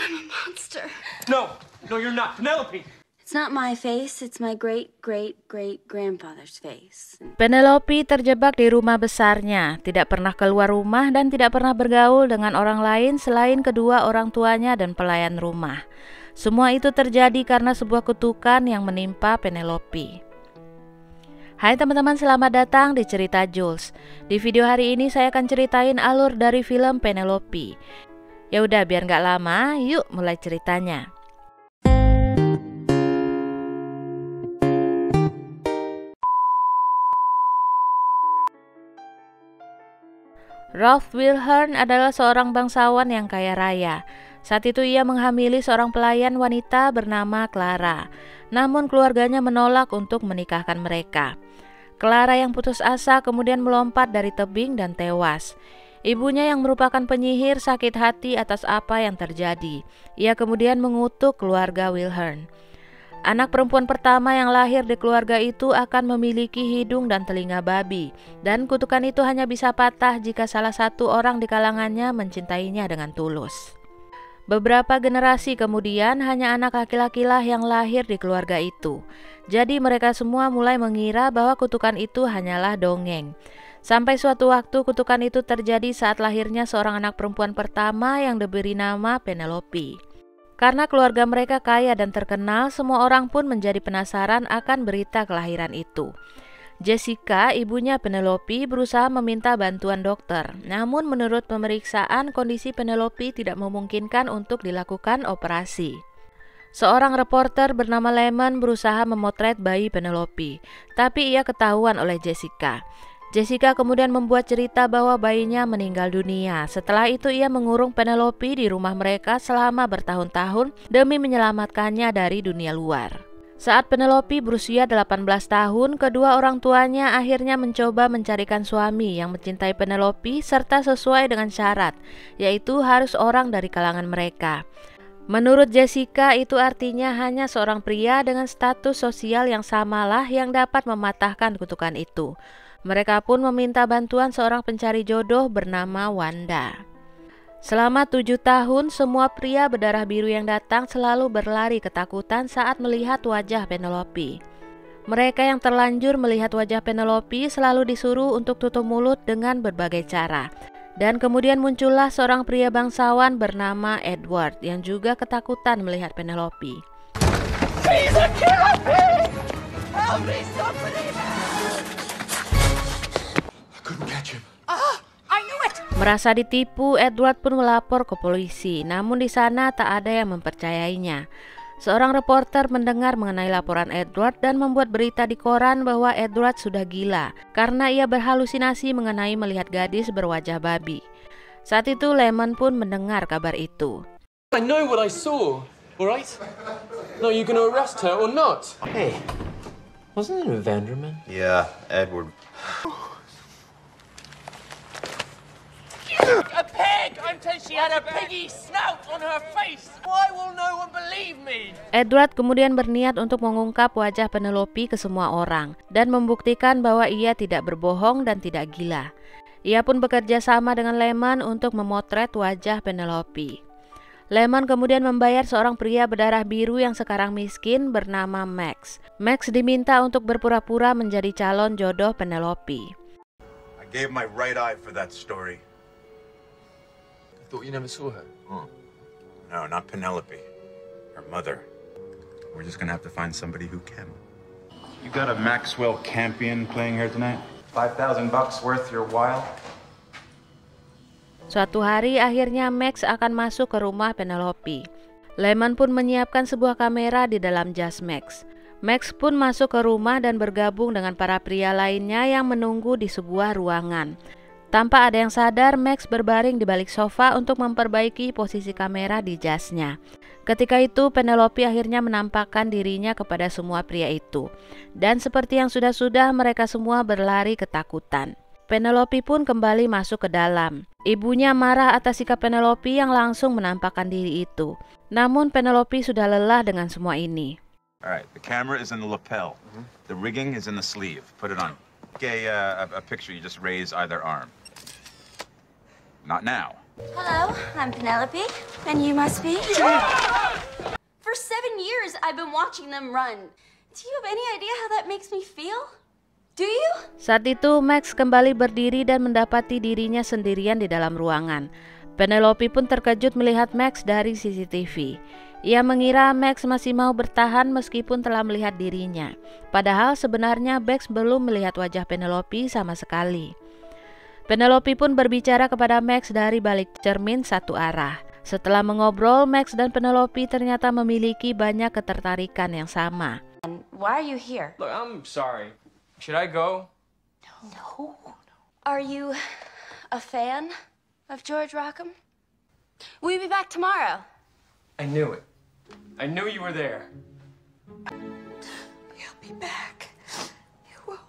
I'm a monster. No, you're not. Penelope! It's not my face, it's my great-great-great-grandfather's face. Penelope terjebak di rumah besarnya, tidak pernah keluar rumah dan tidak pernah bergaul dengan orang lain selain kedua orang tuanya dan pelayan rumah. Semua itu terjadi karena sebuah kutukan yang menimpa Penelope. Hai teman-teman, selamat datang di Cerita Jules. Di video hari ini saya akan ceritain alur dari film Penelope. Ya udah, biar nggak lama, yuk mulai ceritanya. Ralph Wilhern adalah seorang bangsawan yang kaya raya. Saat itu ia menghamili seorang pelayan wanita bernama Clara. Namun keluarganya menolak untuk menikahkan mereka. Clara yang putus asa kemudian melompat dari tebing dan tewas. Ibunya yang merupakan penyihir sakit hati atas apa yang terjadi. Ia kemudian mengutuk keluarga Wilhern. Anak perempuan pertama yang lahir di keluarga itu akan memiliki hidung dan telinga babi, dan kutukan itu hanya bisa patah jika salah satu orang di kalangannya mencintainya dengan tulus. Beberapa generasi kemudian hanya anak laki-lakilah yang lahir di keluarga itu. Jadi mereka semua mulai mengira bahwa kutukan itu hanyalah dongeng. Sampai suatu waktu kutukan itu terjadi saat lahirnya seorang anak perempuan pertama yang diberi nama Penelope. Karena keluarga mereka kaya dan terkenal, semua orang pun menjadi penasaran akan berita kelahiran itu. Jessica, ibunya Penelope, berusaha meminta bantuan dokter. Namun menurut pemeriksaan, kondisi Penelope tidak memungkinkan untuk dilakukan operasi. Seorang reporter bernama Lemon berusaha memotret bayi Penelope, tapi ia ketahuan oleh Jessica. Jessica kemudian membuat cerita bahwa bayinya meninggal dunia. Setelah itu ia mengurung Penelope di rumah mereka selama bertahun-tahun demi menyelamatkannya dari dunia luar. Saat Penelope berusia 18 tahun, kedua orang tuanya akhirnya mencoba mencarikan suami yang mencintai Penelope serta sesuai dengan syarat, yaitu harus orang dari kalangan mereka. Menurut Jessica, itu artinya hanya seorang pria dengan status sosial yang samalah yang dapat mematahkan kutukan itu. Mereka pun meminta bantuan seorang pencari jodoh bernama Wanda. Selama 7 tahun, semua pria berdarah biru yang datang selalu berlari ketakutan saat melihat wajah Penelope. Mereka yang terlanjur melihat wajah Penelope selalu disuruh untuk tutup mulut dengan berbagai cara. Dan kemudian muncullah seorang pria bangsawan bernama Edward yang juga ketakutan melihat Penelope. He's a killer! Help me, somebody! Merasa ditipu, Edward pun melapor ke polisi. Namun di sana tak ada yang mempercayainya. Seorang reporter mendengar mengenai laporan Edward dan membuat berita di koran bahwa Edward sudah gila karena ia berhalusinasi mengenai melihat gadis berwajah babi. Saat itu Lemon pun mendengar kabar itu. I know what I saw, alright? No, you gonna arrest her or not? Hey, wasn't it a Vanderman? Yeah, Edward. A pig! Until she had a piggy snout on her face! Why will no one believe me? Edward kemudian berniat untuk mengungkap wajah Penelope ke semua orang dan membuktikan bahwa ia tidak berbohong dan tidak gila. Ia pun bekerja sama dengan Lemon untuk memotret wajah Penelope. Lemon kemudian membayar seorang pria berdarah biru yang sekarang miskin bernama Max. Max diminta untuk berpura-pura menjadi calon jodoh Penelope. I gave my right eye for that story. I thought you never saw her. No, not Penelope. Her mother. We're just gonna have to find somebody who can. You got a Maxwell Campion playing here tonight? $5,000 worth your while? Suatu hari akhirnya Max akan masuk ke rumah Penelope. Lemon pun menyiapkan sebuah kamera di dalam jas Max. Max pun masuk ke rumah dan bergabung dengan para pria lainnya yang menunggu di sebuah ruangan. Tanpa ada yang sadar, Max berbaring di balik sofa untuk memperbaiki posisi kamera di jasnya. Ketika itu, Penelope akhirnya menampakkan dirinya kepada semua pria itu. Dan seperti yang sudah-sudah, mereka semua berlari ketakutan. Penelope pun kembali masuk ke dalam. Ibunya marah atas sikap Penelope yang langsung menampakkan diri itu. Namun Penelope sudah lelah dengan semua ini. Alright, the camera is in the lapel. The rigging is in the sleeve. Put it on. Okay, a picture, you just raise either arm. Not now. Hello, I'm Penelope, and you must be? For 7 years, I've been watching them run. Do you have any idea how that makes me feel? Do you? Saat itu Max kembali berdiri dan mendapati dirinya sendirian di dalam ruangan. Penelope pun terkejut melihat Max dari CCTV. Ia mengira Max masih mau bertahan meskipun telah melihat dirinya. Padahal sebenarnya Max belum melihat wajah Penelope sama sekali. Penelope pun berbicara kepada Max dari balik cermin satu arah. Setelah mengobrol, Max dan Penelope ternyata memiliki banyak ketertarikan yang sama. And why are you here? Look, I'm sorry. Should I go? No. Are you a fan of George Rackham? Will you be back tomorrow? I knew it. I knew you were there. You'll be back. You will.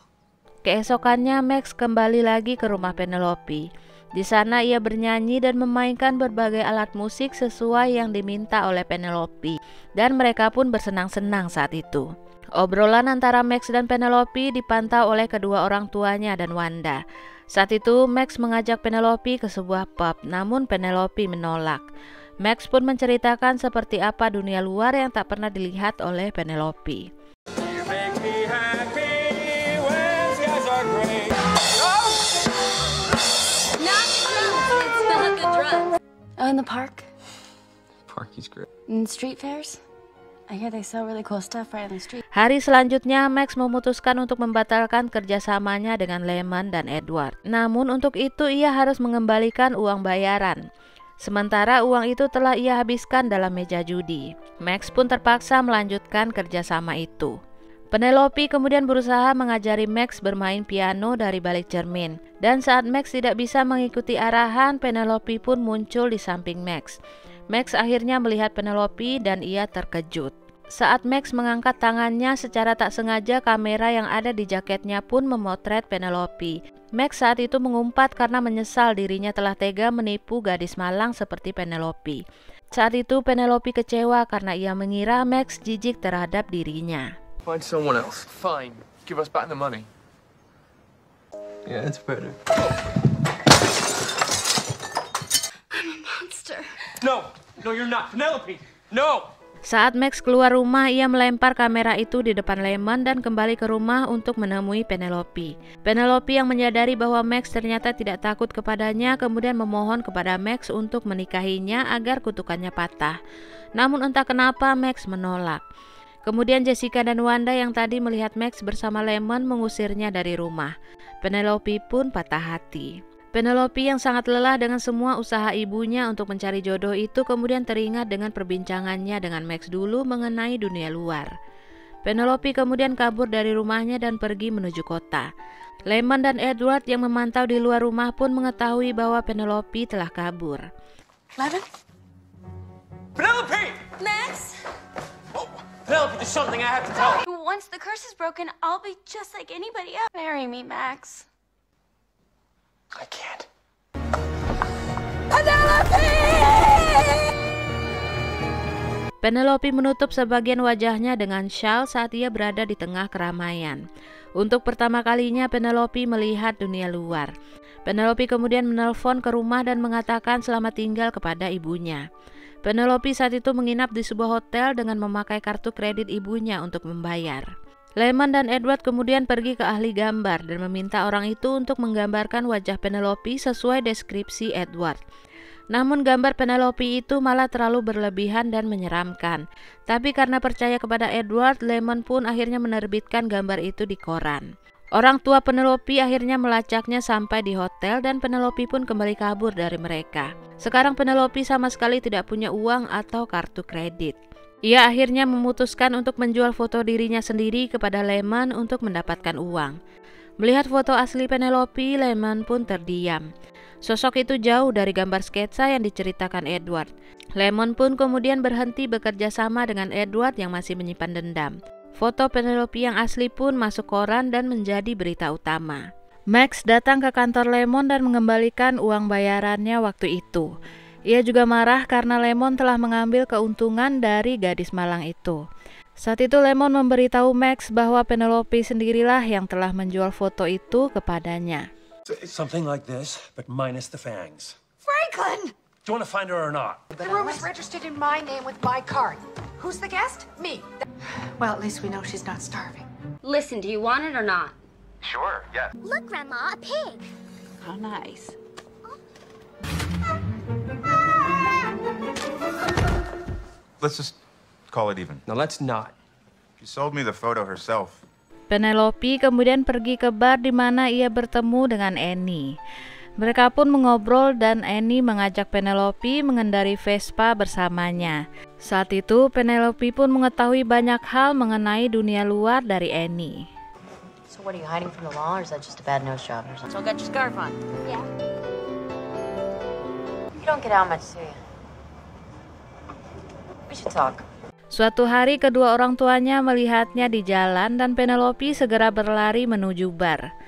Keesokannya Max kembali lagi ke rumah Penelope. Di sana ia bernyanyi dan memainkan berbagai alat musik sesuai yang diminta oleh Penelope. Dan mereka pun bersenang-senang saat itu. Obrolan antara Max dan Penelope dipantau oleh kedua orang tuanya dan Wanda. Saat itu Max mengajak Penelope ke sebuah pub, namun Penelope menolak. Max pun menceritakan seperti apa dunia luar yang tak pernah dilihat oleh Penelope. You make me happy when skies are gray. Not the drums. It's not the drums. Oh, in the park? Parky's great. In street fairs? I hear they sell really cool stuff right on the street. Hari selanjutnya Max memutuskan untuk membatalkan kerjasamanya dengan Lemon dan Edward. Namun untuk itu ia harus mengembalikan uang bayaran. Sementara uang itu telah ia habiskan dalam meja judi. Max pun terpaksa melanjutkan kerjasama itu. Penelope kemudian berusaha mengajari Max bermain piano dari balik cermin. Dan saat Max tidak bisa mengikuti arahan, Penelope pun muncul di samping Max. Max akhirnya melihat Penelope dan ia terkejut. Saat Max mengangkat tangannya secara tak sengaja, kamera yang ada di jaketnya pun memotret Penelope. Max saat itu mengumpat karena menyesal dirinya telah tega menipu gadis malang seperti Penelope. Saat itu Penelope kecewa karena ia mengira Max jijik terhadap dirinya. Find someone else. Fine. Give us back the money. Yeah, it's better. Monster. No! No, you're not. Penelope! No! Saat Max keluar rumah, ia melempar kamera itu di depan Lemon dan kembali ke rumah untuk menemui Penelope. Penelope yang menyadari bahwa Max ternyata tidak takut kepadanya, kemudian memohon kepada Max untuk menikahinya agar kutukannya patah. Namun entah kenapa Max menolak. Kemudian Jessica dan Wanda yang tadi melihat Max bersama Lemon mengusirnya dari rumah. Penelope pun patah hati. Penelope yang sangat lelah dengan semua usaha ibunya untuk mencari jodoh itu kemudian teringat dengan perbincangannya dengan Max dulu mengenai dunia luar. Penelope kemudian kabur dari rumahnya dan pergi menuju kota. Lemon dan Edward yang memantau di luar rumah pun mengetahui bahwa Penelope telah kabur. Lemon? Penelope! Max? Oh, Penelope, there's something I have to tell you. Once the curse is broken, I'll be just like anybody else. Marry me, Max. I can't. Penelope menutup sebagian wajahnya dengan shawl saat ia berada di tengah keramaian. Untuk pertama kalinya Penelope melihat dunia luar. Penelope kemudian menelpon ke rumah dan mengatakan selamat tinggal kepada ibunya. Penelope saat itu menginap di sebuah hotel dengan memakai kartu kredit ibunya untuk membayar. Lemon dan Edward kemudian pergi ke ahli gambar dan meminta orang itu untuk menggambarkan wajah Penelope sesuai deskripsi Edward. Namun gambar Penelope itu malah terlalu berlebihan dan menyeramkan. Tapi karena percaya kepada Edward, Lemon pun akhirnya menerbitkan gambar itu di koran. Orang tua Penelope akhirnya melacaknya sampai di hotel dan Penelope pun kembali kabur dari mereka. Sekarang Penelope sama sekali tidak punya uang atau kartu kredit. Ia akhirnya memutuskan untuk menjual foto dirinya sendiri kepada Lemon untuk mendapatkan uang. Melihat foto asli Penelope, Lemon pun terdiam. Sosok itu jauh dari gambar sketsa yang diceritakan Edward. Lemon pun kemudian berhenti bekerja sama dengan Edward yang masih menyimpan dendam. Foto Penelope yang asli pun masuk koran dan menjadi berita utama. Max datang ke kantor Lemon dan mengembalikan uang bayarannya waktu itu. Ia juga marah karena Lemon telah mengambil keuntungan dari gadis malang itu. Saat itu Lemon memberitahu Max bahwa Penelope sendirilah yang telah menjual foto itu kepadanya. Something like this, but minus the fangs. Franklin! Do you want to find her or not? The room is registered in my name with my card. Who's the guest? Me. Well, at least we know she's not starving. Listen, do you want it or not? Sure, yeah. Look, Grandma, a pig. How nice. Let's just call it even. No, let's not. She sold me the photo herself. Penelope kemudian pergi ke bar di mana ia bertemu dengan Annie. Mereka pun mengobrol dan Annie mengajak Penelope mengendarai Vespa bersamanya. Saat itu Penelope pun mengetahui banyak hal mengenai dunia luar dari Annie. So what, are you hiding from the law, or is that just a bad nose job or something? So get your scarf on. Yeah. You don't get out much, do you? We should talk. Suatu hari kedua orang tuanya melihatnya di jalan dan Penelope segera berlari menuju bar.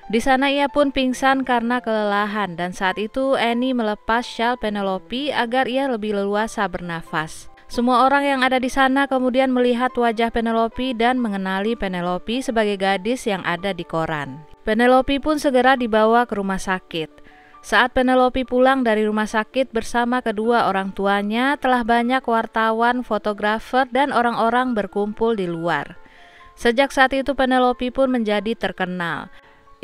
Di sana ia pun pingsan karena kelelahan dan saat itu Annie melepas syal Penelope agar ia lebih leluasa bernafas. Semua orang yang ada di sana kemudian melihat wajah Penelope dan mengenali Penelope sebagai gadis yang ada di koran. Penelope pun segera dibawa ke rumah sakit. Saat Penelope pulang dari rumah sakit bersama kedua orang tuanya, telah banyak wartawan, fotografer, dan orang-orang berkumpul di luar. Sejak saat itu Penelope pun menjadi terkenal.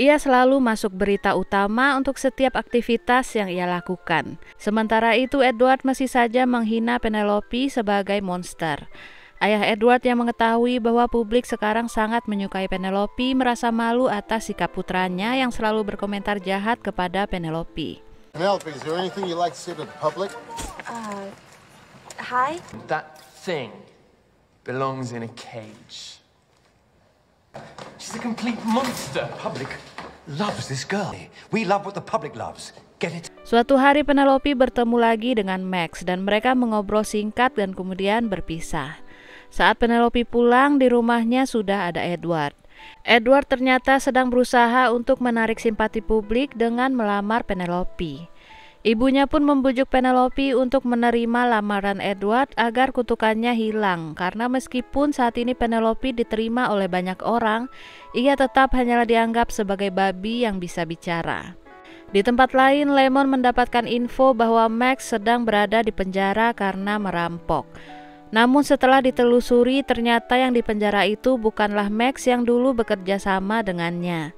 Ia selalu masuk berita utama untuk setiap aktivitas yang ia lakukan. Sementara itu Edward masih saja menghina Penelope sebagai monster. Ayah Edward yang mengetahui bahwa publik sekarang sangat menyukai Penelope merasa malu atas sikap putranya yang selalu berkomentar jahat kepada Penelope. Penelope, is there anything you'd like to say to the public? Hi? That thing belongs in a cage. She's a complete monster. Public loves this girl. We love what the public loves. Get it? Suatu hari Penelope bertemu lagi dengan Max dan mereka mengobrol singkat dan kemudian berpisah. Saat Penelope pulang, di rumahnya sudah ada Edward. Edward ternyata sedang berusaha untuk menarik simpati publik dengan melamar Penelope. Ibunya pun membujuk Penelope untuk menerima lamaran Edward agar kutukannya hilang, karena meskipun saat ini Penelope diterima oleh banyak orang, ia tetap hanyalah dianggap sebagai babi yang bisa bicara. Di tempat lain, Lemon mendapatkan info bahwa Max sedang berada di penjara karena merampok. Namun setelah ditelusuri, ternyata yang di penjara itu bukanlah Max yang dulu bekerja sama dengannya.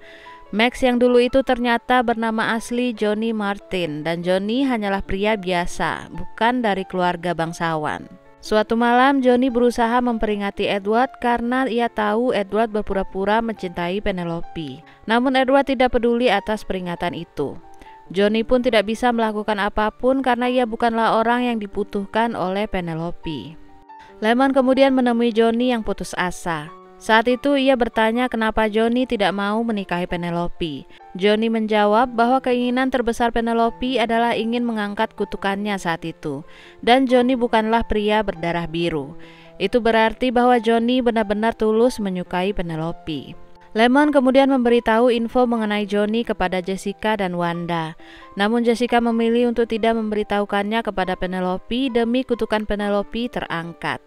Max yang dulu itu ternyata bernama asli Johnny Martin, dan Johnny hanyalah pria biasa, bukan dari keluarga bangsawan. Suatu malam, Johnny berusaha memperingati Edward karena ia tahu Edward berpura-pura mencintai Penelope. Namun Edward tidak peduli atas peringatan itu. Johnny pun tidak bisa melakukan apapun karena ia bukanlah orang yang dibutuhkan oleh Penelope. Lemon kemudian menemui Johnny yang putus asa. Saat itu ia bertanya kenapa Johnny tidak mau menikahi Penelope. Johnny menjawab bahwa keinginan terbesar Penelope adalah ingin mengangkat kutukannya saat itu. Dan Johnny bukanlah pria berdarah biru. Itu berarti bahwa Johnny benar-benar tulus menyukai Penelope. Lemon kemudian memberitahu info mengenai Johnny kepada Jessica dan Wanda. Namun Jessica memilih untuk tidak memberitahukannya kepada Penelope demi kutukan Penelope terangkat.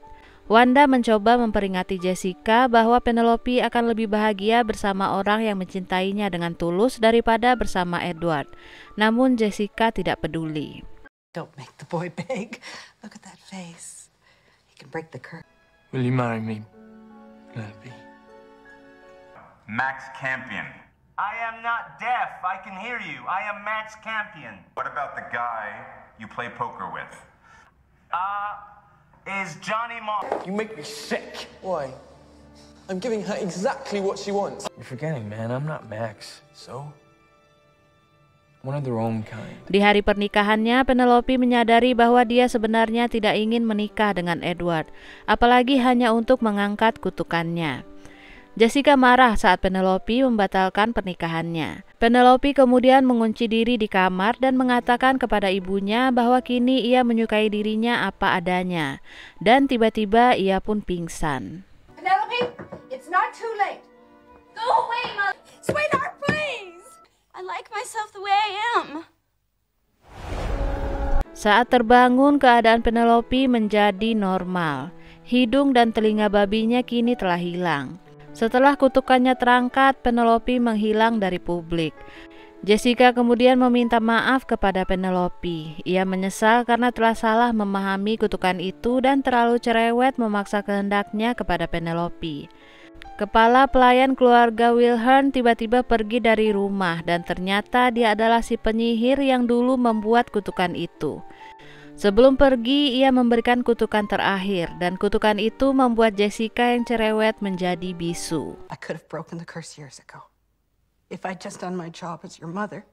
Wanda mencoba memperingati Jessica bahwa Penelope akan lebih bahagia bersama orang yang mencintainya dengan tulus daripada bersama Edward. Namun Jessica tidak peduli. Don't make the boy beg. Look at that face. He can break the curse. Will you marry me, Penelope? Max Campion. I am not deaf. I can hear you. I am Max Campion. What about the guy you play poker with? Is Johnny Marr. You make me sick. Why? I'm giving her exactly what she wants. You're forgetting, man. I'm not Max. So? One of their own kind. Di hari pernikahannya, Penelope menyadari bahwa dia sebenarnya tidak ingin menikah dengan Edward, apalagi hanya untuk mengangkat kutukannya. Jessica marah saat Penelope membatalkan pernikahannya. Penelope kemudian mengunci diri di kamar dan mengatakan kepada ibunya bahwa kini ia menyukai dirinya apa adanya. Dan tiba-tiba ia pun pingsan. Penelope, it's not too late. Go away, Mother. Sweetheart, please. I like myself the way I am. Saat terbangun, keadaan Penelope menjadi normal. Hidung dan telinga babinya kini telah hilang. Setelah kutukannya terangkat, Penelope menghilang dari publik. Jessica kemudian meminta maaf kepada Penelope. Ia menyesal karena telah salah memahami kutukan itu dan terlalu cerewet memaksa kehendaknya kepada Penelope. Kepala pelayan keluarga Wilhern tiba-tiba pergi dari rumah dan ternyata dia adalah si penyihir yang dulu membuat kutukan itu. Sebelum pergi, ia memberikan kutukan terakhir dan kutukan itu membuat Jessica yang cerewet menjadi bisu. I could have broken the curse years ago. If I'd just done my job as your mother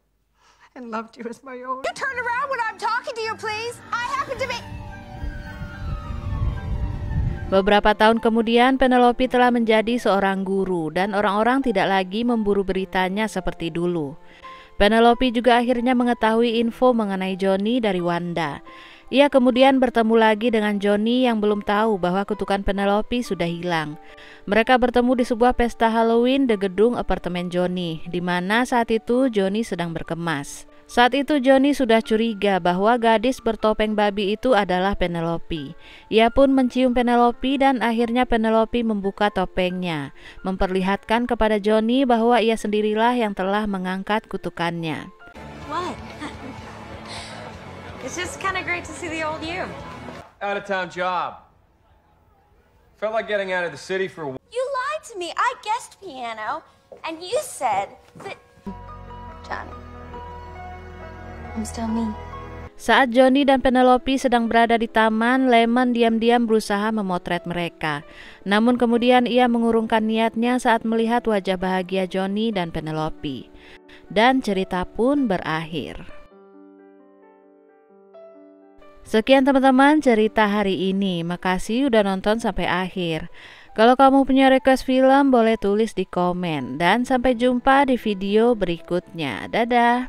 and loved you as my own. You turn around when I'm talking to you, please. I happen to be... Beberapa tahun kemudian, Penelope telah menjadi seorang guru dan orang-orang tidak lagi memburu beritanya seperti dulu. Penelope juga akhirnya mengetahui info mengenai Johnny dari Wanda. Ia kemudian bertemu lagi dengan Johnny yang belum tahu bahwa kutukan Penelope sudah hilang. Mereka bertemu di sebuah pesta Halloween di gedung apartemen Johnny, di mana saat itu Johnny sedang berkemas. Saat itu Johnny sudah curiga bahwa gadis bertopeng babi itu adalah Penelope. Ia pun mencium Penelope dan akhirnya Penelope membuka topengnya, memperlihatkan kepada Johnny bahwa ia sendirilah yang telah mengangkat kutukannya. What? It's just kind of great to see the old you. Out-of-town job. Felt like getting out of the city for a while. You lied to me. I guessed piano, and you said that... Johnny, I'm still me. Saat Johnny dan Penelope sedang berada di taman, Lemon diam-diam berusaha memotret mereka. Namun kemudian ia mengurungkan niatnya saat melihat wajah bahagia Johnny dan Penelope. Dan cerita pun berakhir. Sekian teman-teman cerita hari ini. Makasih udah nonton sampai akhir. Kalau kamu punya request film boleh tulis di komen. Dan sampai jumpa di video berikutnya. Dadah.